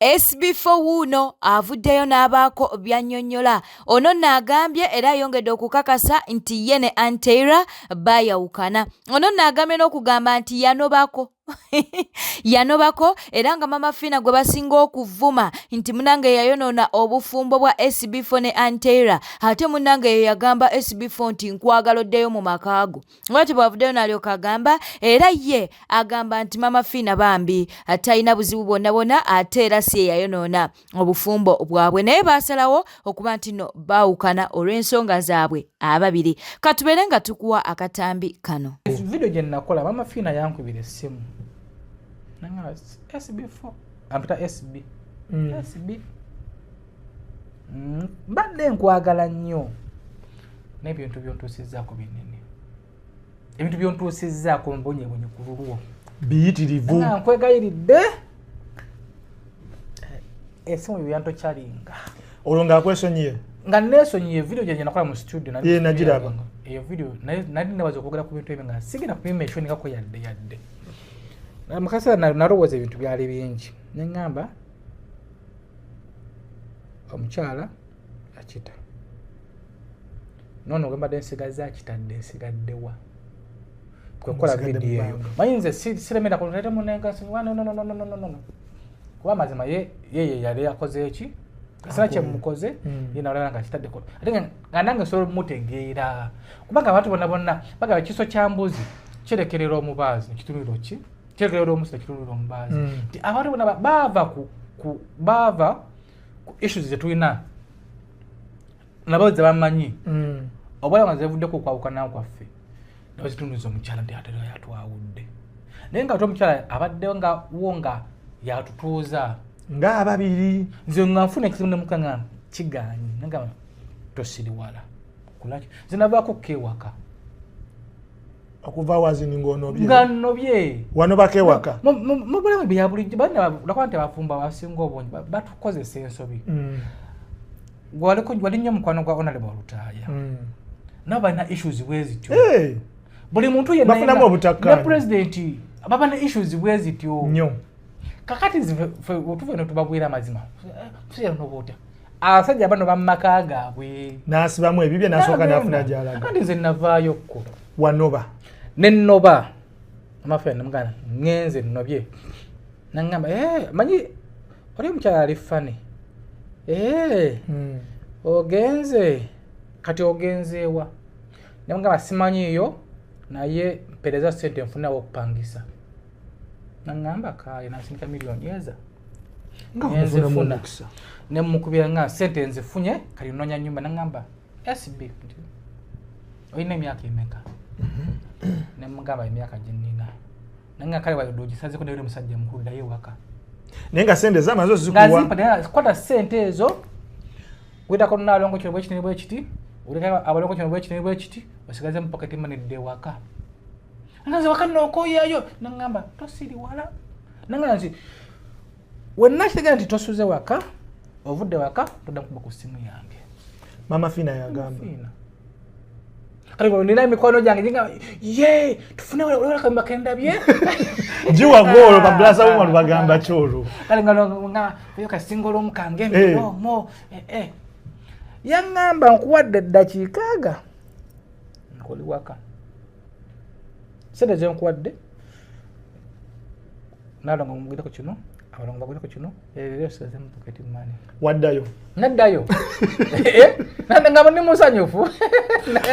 SB4 wuuno avuddeyo n'abaako byannyonnyola. Ono n'agambye era ayongedde okukakasa nti ye ne Anteira baayawukana. Ono n'agambye n'okugamba nti yanobako. Yanobako era nga Mama Fina gwe basinga okuvuma nti munange yayonoona obufumbo bwa SB4 ne Anteira, ate munange ye yagamba SB4 nti nkwagala oddeyo mu makaago. Lwaki bwavuddeyo n'alyoka agamba era ye agamba nti Mama Fina bambi atalina buzibu bwonna bwonna ate era si ye yayonoona obufumbo bwabwe, naye baasalawo okuba nti no baawukana olw'ensonga zaabwe ababiri. Katubeere nga tukuwa akatambi kano. Video gye nakola Mama Fina yankubira essimu. Nanga SB4 ampita SB. SB. Mbadde nkwagala nnyo. N'ebintu byontuusizzaako binene. Ebintu byontuusizzaako mbonyebonye ku lulwo. Biyitirivu. Nga nkwegayiridde. Esimu yo yantokyalinga. Olwo ng'akwesonyiye? Nga neesonyiye video gye nakola mu studio. Ye nagiraba. Eyo video nali nebaza okwogera ku bintu ebyo nga sigenda kubimentioningako yadde. Mukasa narowooza ebintu byali bingi. Ne ngamba omukyala akita. Nono gwe mbadde nsigaza akitadde nsigaddewa. Kukola video eyo. Mayinze siremera kuleta munenga no. Kuba mazima ye yali yakoze eki? Kasana kye mukoze yina olala nga kitadde ko. Ate nga nange solo mutegeera. Kubanga abantu bonna baga kiso kya mbuzi kirekerera omubaazi kitunuliro ki? Kirekerera omusa kitunuliro omubaazi. Ti abantu bonna bava ku issues ze tulina. Nabaza bamanyi. Obala nga zevudde ku kwawukana kwaffe. Nabazi tunuzo omukyala ndi atero yatwawudde. Naye nga omukyala abadde nga wonga yatutuuza nga ababiri nze ngafuna ekizibu ne mukanga kiganyi nga tosiriwala kulaki zinavaako kewaka okuva wazini ngonobye nganobye wanoba kewaka mubulamu bya bulijjo bana lakwante bafumba basinga obonyi batukozesa ensobi gwali nnyo mukwano gwa Honorable Lutaaya nabo balina issues bwezityo buli muntu yenna bafunamu obutakkaanya ne president baba ne issues bwezityo nnyo. Kakati otuveno tubabwira amazima. Tuya nobota. Asajja bano bamaka gaabwe. Nasibamu ebibye nasooka nafuna jalaga. Kandi nze navaayo ko. Wanoba. Nennoba. Amafena mugana ngenze nnobye. Nangamba manyi oli mukyala ali fane. Ogenze. Kati ogenzeewa. Nangamba simanyi yo naye mpereza sente nfuna okupangisa. Nangamba kale nasindika milioni yeza ngafuna mukisa ne mukubira nga sente nzifunye kali nonya nyumba nangamba SB oyina emyaka emeka ne mugamba emyaka jinnina nanga kale wadoji saze ko ne musajja mukulu daye waka nenga sente zamazo zikuwa ngazipa kwata sente ezo gwida ko nalongo kyo bwe kiti uleka abalongo kyo bwe kiti basigaze mu pocket money de waka Nangaze wakano okoyayo nangamba tosiri wala nangaze wenna kitega nti tosuze waka ovudde waka toda kuba ku simu yange Mama Fina yagamba kalibo nina emikono gyange jinga tufune wala kamba kenda bye jiwa golo bablaza umwe bagamba choro kale ngalo nga yo kasingolo mukange mo yangamba nkuwadde dakikaga nkoli waka sede je nkwadde nalonga mugida ko kino abalonga bagida ko kino sede mu pocket money waddayo naddayo nanda ngabo ni musanyofu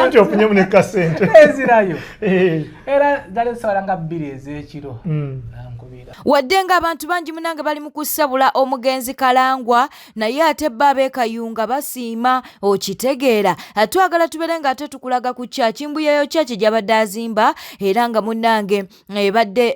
anti ofunye mu ne kasente ezirayo era dale sawalanga 2 ezekiro wadde ng'abantu bangi munange bali mu kusabula omugenzi Kalangwa naye ate baabe Kayunga basiima okitegeera. Twagala tubeere nga ate tukulaga ku kyakimbuyeyo kyaki gy'abadde azimba era nga munange badde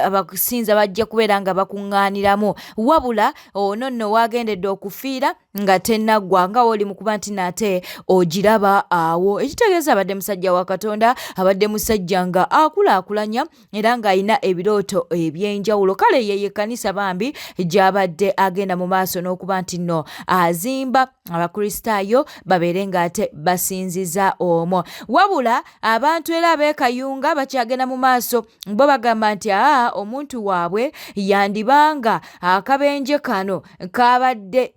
abakusinza bajja kubeera nga bakuŋŋaaniramu wabula ono nno waagendedde okufiira nga tennaggwa nga woli mu kuba nti nate ogiraba awo ekitegeeza abadde musajja wa Katonda abadde musajja nga akulaakulanya era ng'alina ebirooto eby'enjawulo kale ye ekkanisa bambi gy'abadde agenda mu maaso n'okuba nti nno azimba abakristaayo babeere ng'ate basinziza omwo wabula abantu era abeekayunga bakyagenda mu maaso bo bagamba nti omuntu waabwe yandibanga akabenje kano kabadde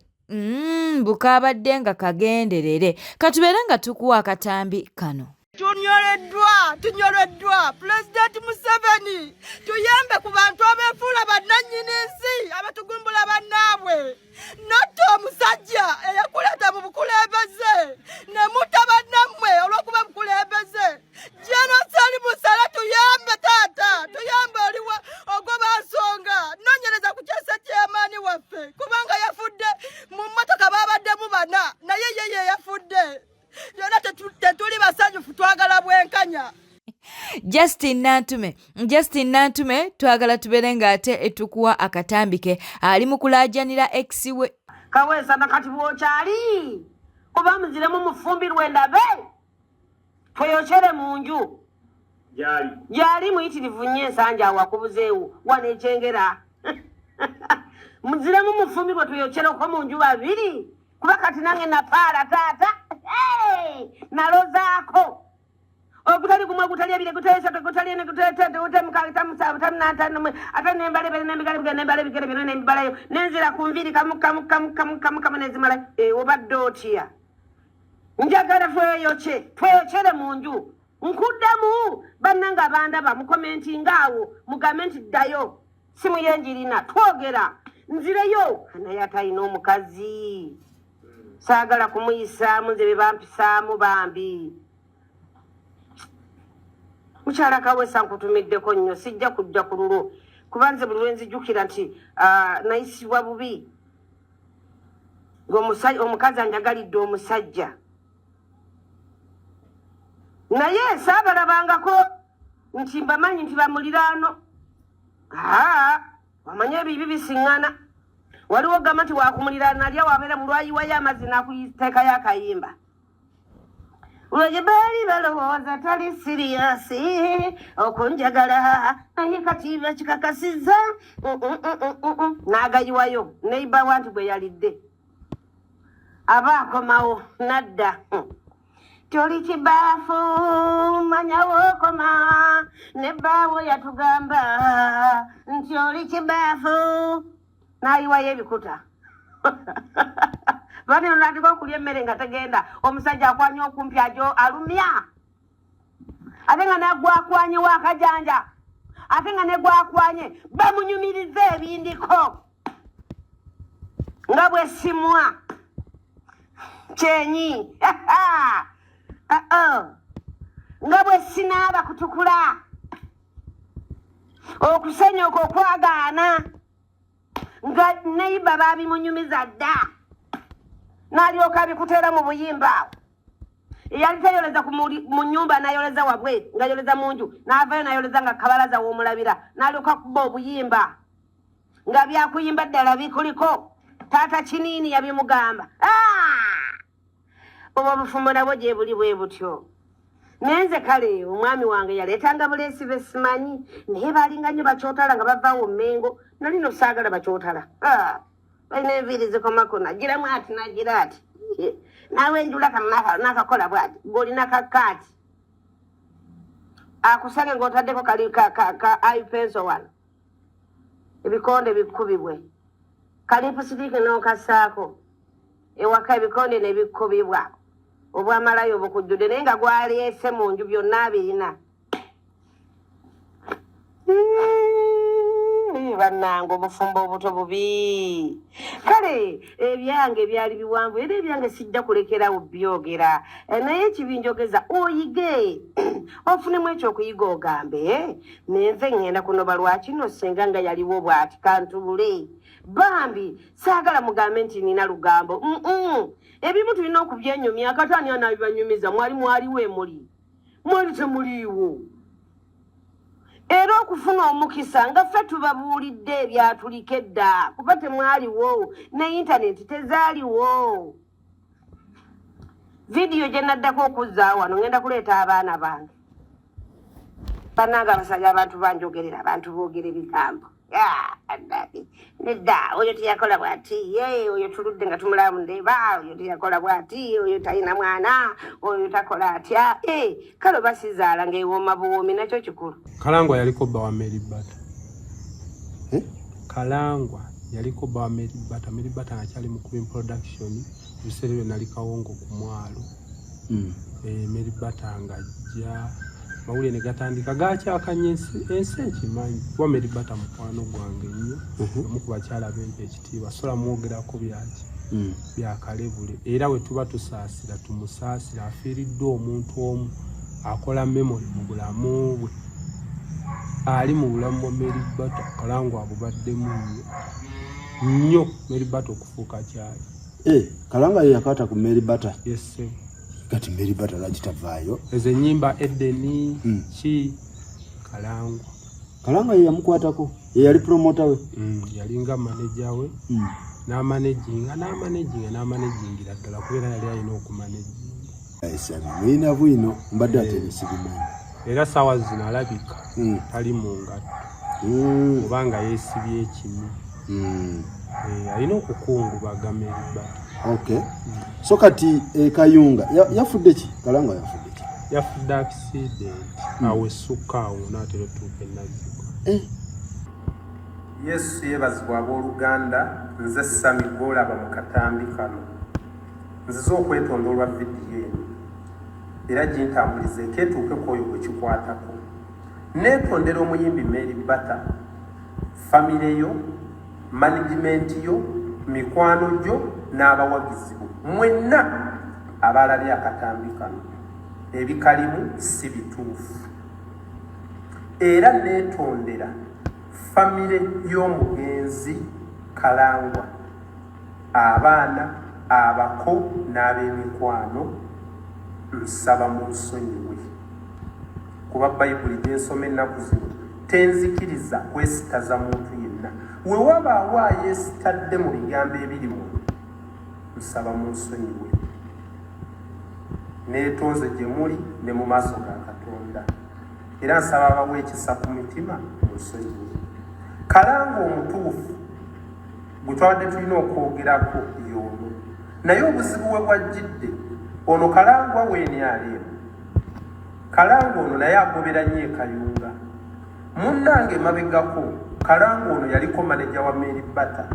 bukabadde nga kagenderere katubeere nga tukuwa akatambi kano. Tunyoleddwa Pulezidenti Museveni tuyambe ku bantu abeefuula bannannyini nsi abatugumbula bannaabwe notta omusajja eyakuleeta mu bukulembeze ne mutta bannammwe olw'okuba mukulembeze Jenosali Musala tuyambe taata tuyambe oliwa ogoba nsonga nonyereza ku kyasa kyemaani waffe kubanga yafudde mu mmotoka baabaddemu bana naye yeye yafudde yona tetuli basanyufu twagala bwenkanya. Justin Nantume twagala tubeere ng'ate etukuwa akatambike ali mu kulaajanira exiwe Kaweesa nakati bw'okyali kuba muziremu mufumbirwe ndabe tweyokere mu nju gyali muyitirivu nnyo ensanja awakubuzeewo wano ekyengera muziremu mufumbirwe tweyokereko mu nju babiri kuba kati nange napaala taata nalozaako ogutali gumwe gutali ebire gutali esatu gutali ene gutali mukaaga tamu musaavu tamu n'ataano ate n'embala ebere n'embigala ebigere n'embala ebigere byonna n'embalayo n'enzira ku nviiri kamu n'ezimalayo obadde otya njagala tweyokere mu nju nkuddamu bannanga bandaba mukomentinga awo mugambe nti ddayo simu yenjirina twogera nzireyo naye atalina omukazi saagala kumuyisaamu nze be bampisaamu bambi mukyala Kaweesa nkutumiddeko nnyo sijja kujja ku lulo kuba nze buli lwenzijjukira nti nayisibwa bubi omukazi anjagalidde omusajja naye saabalabangako nti mbamanyi nti bamuliraano wamanye ebibi bisiŋŋana waliwo gamba nti wakumuliraano alya wabeera mu lwayiwayo amazzi n'akuteekayo akayimba lwe baali balowooza tali siriyasi okunjagala naye kati bakikakasizza n'agayiwayo neibawa nti bwe yalidde aba akomawo nadda toli kibaafu manyawo okoma ne bbaawo yatugamba nti oli kibaafu n'ayiwayo ebikuta bani nandika okulya emmere nga tegenda omusajja akwanye okumpi ajo alumya ate nga negwakwanye wakajanja ate nga negwakwanye bamunyumirize ebindiko nga bwesimwa kyenyi nga bwesinaaba kutukula okusenyoka okwagaana nga neiba babimunyumiza dda n'alyoka abikuteera mu buyimba awo eyali tayoleza mu nnyumba n'ayoleza wabwe ng'ayoleza mu nju n'avayo n'ayoleza nga kabalaza w'omulabira n'alyoka kuba obuyimba nga byakuyimba ddala bikuliko taata kiniini yabimugamba obwo obufumbo nabwo gye buli bwe butyo nenze kale omwami wange yaleetanga buleesi besimanyi naye baalinga nnyo bakyotala nga bavaawo Mmengo nalino saagala bakyotala balina enviiri zikomako nagiramu ati nagira ati naawe enjula nakakola bwati ng'olina kakaati akusange ng'otaddeko ka ipenso wano ebikonde bikubibwe kalipusitiiki n'okasaako ewaka ebikonde ne bikubibwa obwamalayo obukujjudde naye nga gwaleese mu nju byonna abirina bannange obufumbo obuto bubi kale ebyange byali biwanvu era ebyange sijja kulekerawo byogera naye ekibinjogeza oyige ofunemu ekyokuyiga ogambe nenze ŋŋenda kunoba lwakino senga nga yaliwo bw'ati kantubule bambi saagala mugambe nti nina lugambo ebimu tulina okubyenyumya akati ani anaabibanyumiza mwaliwo emuli mwali temuliiwo era okufuna omukisa nga ffe tubabuulidde ebyatulika edda kuba temwaliwo ne intaneti tezaaliwo. Vidiyo gye naddako okuzza wano ngenda kuleeta abaana bange bannange abasajja abantu banjogerera abantu boogera ebigambo nedda oyo teyakola bw'ati oyo tuludde nga tumulaba mu ndeeba oyo teyakola bw'ati oyo talina mwana oyo takola atya kale basizaala ng'ewooma buwoomi nakyo kikulu. Kalangwa yaliko bba wa Mary Bata. Kalangwa yaliko bba wa Mary Bata. Mary Bata akyali mu Queen Production ebiseera ebyo nali Kawongo ku mwalo. Mary Bata ng'ajja mawulire ne gatandika gakyakanya ensi ekimanyi kuba Mary Bata mukwano gwange nnyo omu ku bakyala b'empa ekitiibwa sola mwogerako byaki byakalebule era we tuba tusaasira tumusaasira afiiriddwe omuntu omu akola memory mu bulamu bwe ali mu bulamu bwa Mary Bata. Kalangwa abubaddemu nnyo Mary Bata okufuuka kyali. Kalangwa yakwata ku Mary Bata. Yes sir. Kati Mary Bata lagitavaayo ezo ennyimba Edeni ki Kalangwa ye yamukwatako ye yali promota we yalinga manager we n'amanaginga ddala kubeera yali alina okumanajinga mulina bwino mbadde ate nesibimanyi era saawa zino alabika tali mu ngatto kubanga yeesibye ekimu alina okukungubaga Mary Bata. Okay. So kati Kayunga yafudde ki? Kalangwa yafudde ki? Yafudde accident awe sukaawo n'atera otuuka ennazigo. Yesu yeebazibwa abooluganda nze Sami gw'olaba mu katambi kano nzize okwetonda olwa vidiyo eno era gintambulize ekeetuuke kwoyo gwe kikwatako neetondera omuyimbi Mary Bata famire yo management yo mikwano gyo n'abawagizi bo mwenna abalabye akatambi kano ebikalimu si bituufu era neetondera famire y'omugenzi Kalangwa abaana abako n'ab'emikwano nsaba mu nsonyiwe kuba bayibuli gyensoma ennaku zino tenzikiriza kwesitaza muntu yenna we wabaawo ayeesitadde mu bigambo ebirimu nsaba mu nsonyiwe neetonze gye muli ne mu maaso ga Katonda era nsaba abawa ekisa ku mitima mu nsonyiwe. Kalangwa omutuufu gwe twabadde tulina okwogerako y'ono naye obuzibu we bwajjidde ono Kalangwa weeni aleero Kalangwa ono naye agobera nnyo Kayunga munnange mabegako Kalangwa ono yaliko maneja wa Mary Bata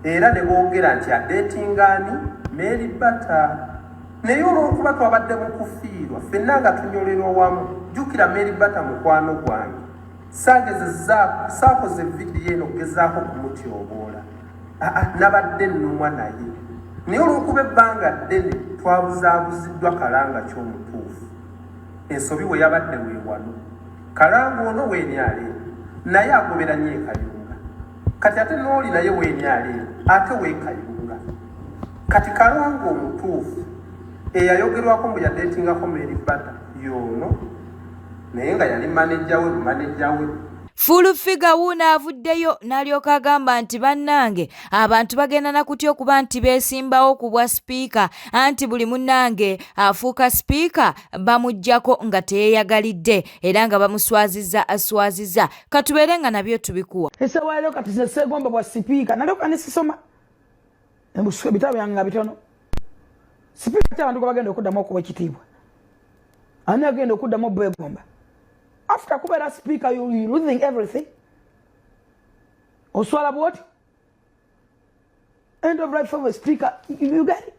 era ne boogera nti adeetingaani Mary Bata naye olw'okuba twabadde mu kufiirwa ffenna nga tunyolerwa wamu jjukira Mary Bata mukwano gwange saakoze vidiyo eno gezaako kumutyoboola nabadde nnumwa naye naye olw'okuba ebbanga ddene twabuzaabuziddwa Kalanga ky'omutuufu ensobi we yabadde weewano Kalangwa ono weeni aleero naye agobera nnyo Kayunga kati ate n'oli naye weeni aleero ate weekayunga kati Kalangwa omutuufu eyayogerwako mbu yadeetingako Mary Bata y'ono naye nga yali maneja we Full figure wuno avuddeyo n'alyoka agamba nti bannange abantu bagenda na kutya okuba nti beesimbawo ku bwa sipiika anti buli munnange afuuka sipiika bamuggyako nga teyeeyagalidde era nga bamuswazizza katubeere nga nabyo tubikuwa esewayo kati sesegomba bwa sipiika nalyoka nesisoma ebitabo byange nga bitono sipiika ky'abantu gwe bagenda okuddamu okuba ekitiibwa ani agenda okuddamu obwegomba. After kubeera speaker, you're losing everything. Oswala what? End of life of a speaker. You get it?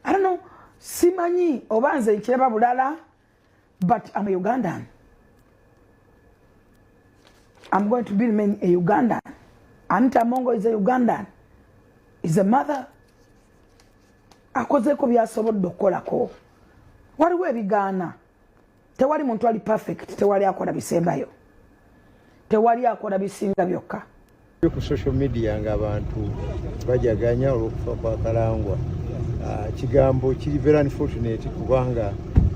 I don't know. Simanyi obanze ncheba bulala, but I'm a Ugandan. I'm going to be a Ugandan. Anita Mongo is a Ugandan. Is a mother. Akoze ko byasobodde okukolako. Waliwo ebigaana. Tewali muntu ali perfect, tewali akola bisembayo. Tewali akola bisinga byokka. Ku social media ng'abantu bajaganya olw'okufa kwa Kalangwa. Kigambo kiri very unfortunate kubanga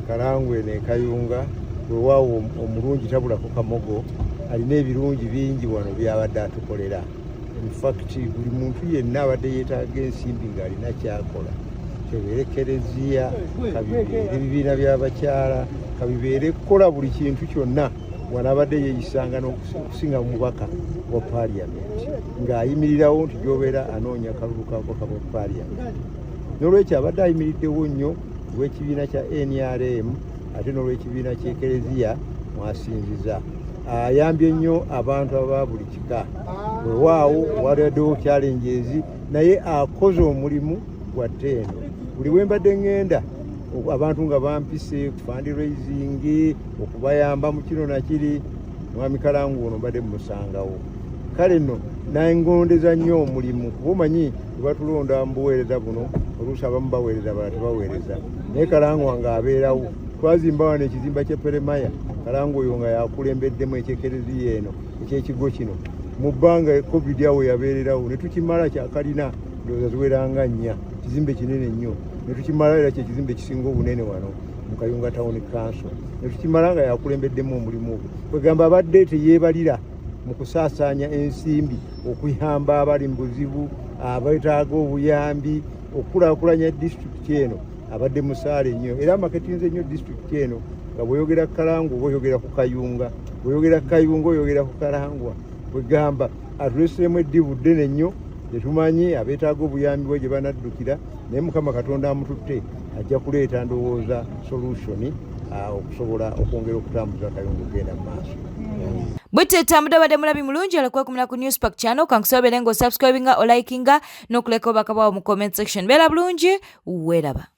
Kalangwa ne Kayunga weewaawo omulungi tabulako kamogo alina ebirungi bingi wano byabadde atukolera. Infact buli muntu yenna abadde yeetaaga ensimbi ng'alina kyakola, kebeere kereziya, kabibeere ebibiina by'abakyala, kabibeere kukola buli kintu kyonna wano abadde yeeyisanga n'okusinga mubaka wa paaliyamenti ng'ayimirirawo nti gy'obeera anoonya kalulu kaako kaba paaliyamenti. N'olwekyo abadde ayimiriddewo nnyo olw'ekibiina kya NRM ate n'olw'ekibiina ky'ekereziya mwasinziza. Ayambye nnyo abantu aba buli kika. Weewaawo waliwaddewo challenges naye akoze omulimu gwa ttendo. Buli we mbadde ŋŋenda abantu nga bampise ku fundraising okubayamba mu kino nakiri, mwami Kalangu ono mbadde mumusangawo. Kale nno nangondeza nnyo omulimu kuba omanyi tebatulonda mu buweereza buno, oluusi abamu baweereza abalala tebaweereza. Naye Kalangu nga abeerawo, twazimba wano ekizimba ky'Eperemaya, Kalangu oyo nga yakulembeddemu ekyekereziya eno ekyekigo kino. Mu bbanga COVID awo yabeererawo ne tukimala kyakalina ndowooza ziweranga 4, kizimbe kinene nnyo. Ne tukimala era kyekizimbe kisinga obunene wano mu Kayunga Town Council. Ne tukimala nga yakulembeddemu omulimu ogwo. Kwegamba abadde teyeebalira mu kusaasaanya ensimbi okuyamba abali mu buzibu, abeetaaga obuyambi, okukulaakulanya disitulikiti eno. Abadde musaale nnyo era amaketinze nnyo disitulikiti eno nga bw'oyogera Kalangu oba oyogera ku Kayunga, bw'oyogera Kayunga oyogera ku Kalangwa. Kwegamba atuleeseremu eddibu ddene nnyo tetumanyi abeetaaga obuyambi bwe gye banaddukira, naye Mukama Katonda amututte ajja kuleeta ndowooza solution okusobola okwongera okutambuza Kayunga okugenda mu maaso. Bweteta mudabadde mulabi mulungi alakwekumula ku Newspark channel kankusobere ngo subscribinga o likinga n'okuleka obubaka bwawo mu comment section. Beera bulungi, weeraba.